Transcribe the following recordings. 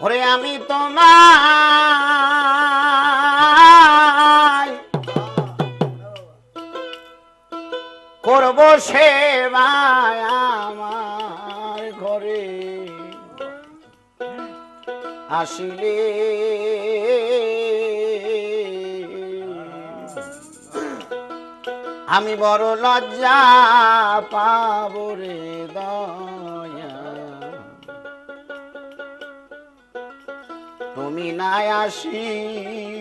ওরে আমি তোমায় করব সেবায় আমার ঘরে আসিলে আমি বড় লজ্জা পাবো রে দয়া তুমি নাই আসিলে।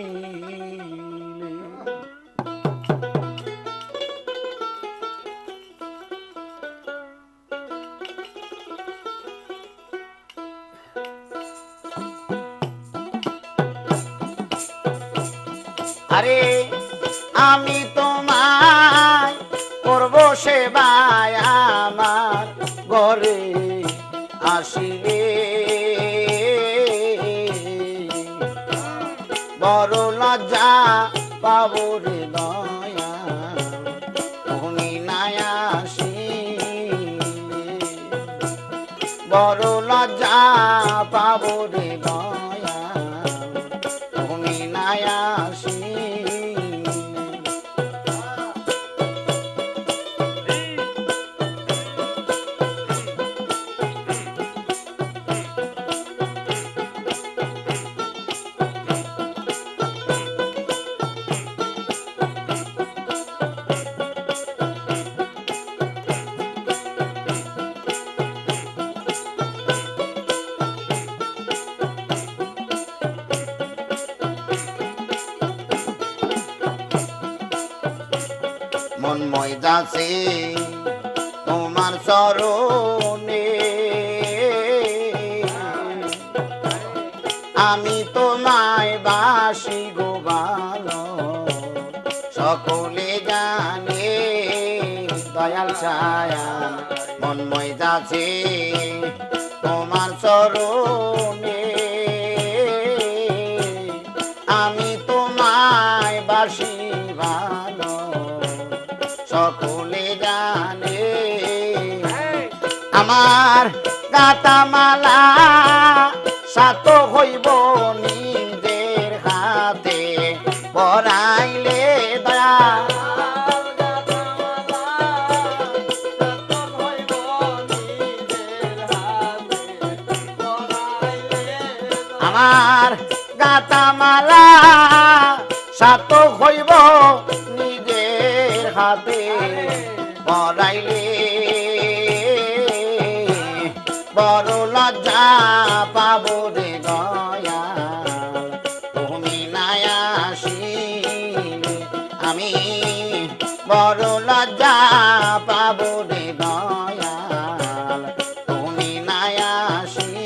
আরে আমি তোমায় করব সেবায় আমার ঘরে আসিলে বড় লজ্জা পাবো রে দয়া তুমি নাই আসিলে বড় লজ্জা পাবো রে দয়া তুমি নাই আসিলে। মন ময়দাছে তোমার চরণে আমি তোমায় বাসি গো ভালো সকলে জানে দয়াল ছায়া মন ময়দাছে তোমার চরণে আমি তোমায় বাসি ভালো সকলে জানে আমার গাতামালা সাত হইব নিজের হাতে পরাইলে দয়া আমার গাতামালা সাত হইব নিজের হাতে পরাইলে বড় লজ্জা পাবো রে দয়া তুমি নাই আসিলে আমি বড় লজ্জা পাবো রে দয়া তুমি নাই আসিলে।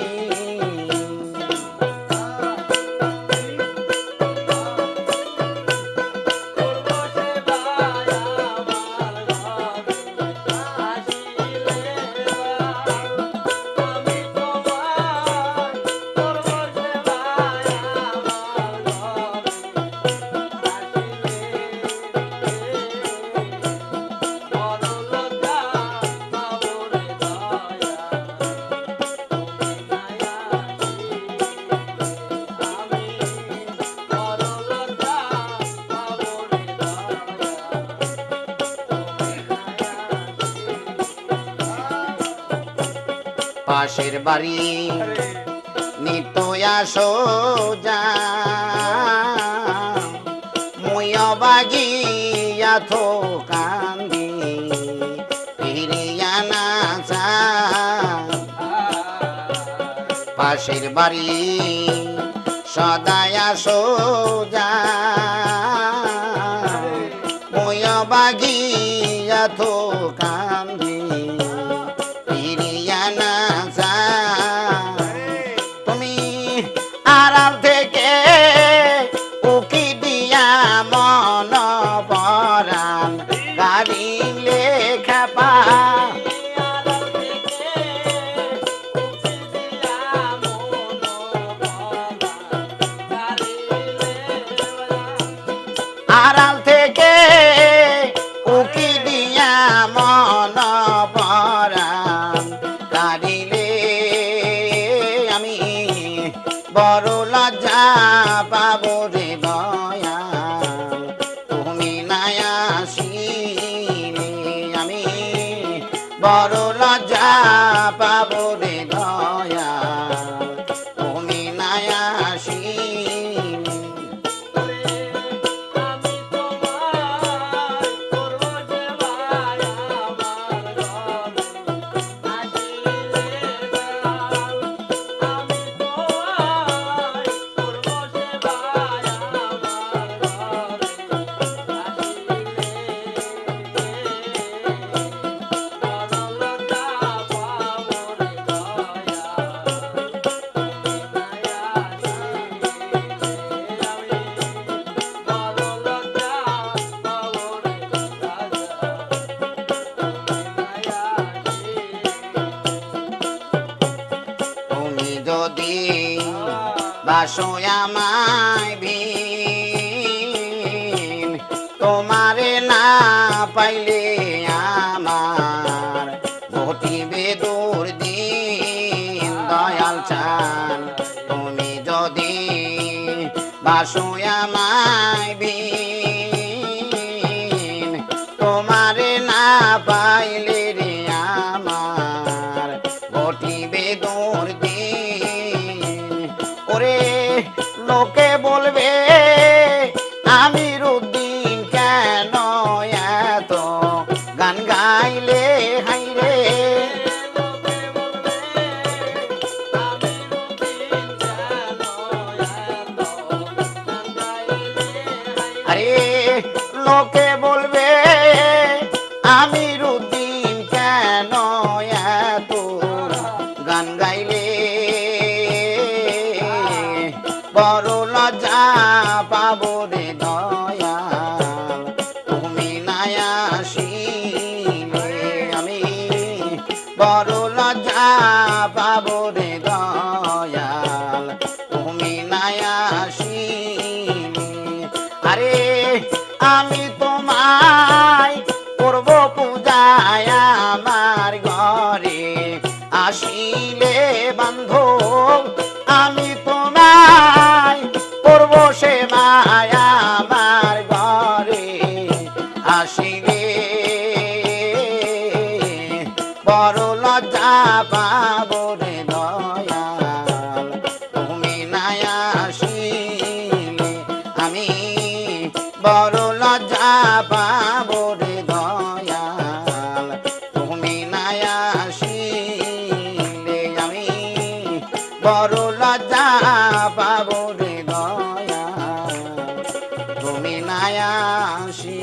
পাশের বাড়ি নিতয়া সোজা মুয়া বাগিয়া থো কান্দি ফিরিয়া না চা পাশের বাড়ি সদায়া সোজা মুয়া বাগিয়া থো কান্দি তুমি আড়াল থেকে উকি দিয়া মন পরাণ গাড়ি লেখা পা বড় লজ্জা পাবো রে দয়াল তুমি নাই আসিলে আমি বড় লজ্জা পাবো রে দয়াল তুমি নাই আসিলে যদি বাসো আমায় বিন তোমারে না পাইলে আমার ঘটিবে দুর্দিন দয়াল চান তুমি যদি বাসো আমায় বিন তোমারে না পাইলে রে আমার ঘটিবে দুর্দিন ওরে লোকে বলবে আমির উদ্দিন কেন এত গান গাইলে হাইরে আরে লোকে বলবে আমির উদ্দিন কেন এত গান গাইলে বড় লজ্জা পাবো রে দয়াল তুমি নাই আসিলে আমি বড় লজ্জা পাবো রে দয়াল তুমি নাই আসিলে আরে আমি তোমায় করব পূজায় আমার ঘরে আসিলে বান্ধব আমি তোমায় করব সেবায় আমার ঘরে আসিলে বড় লজ্জা পাবো রে দয়াল তুমি নাই আসিলে আমি বড় লজ্জা পাবো রে দয়াল তুমি নাই আসিলে আমি বড় লজ্জা পাবো রে দয়াল তুমি নাই আসিলে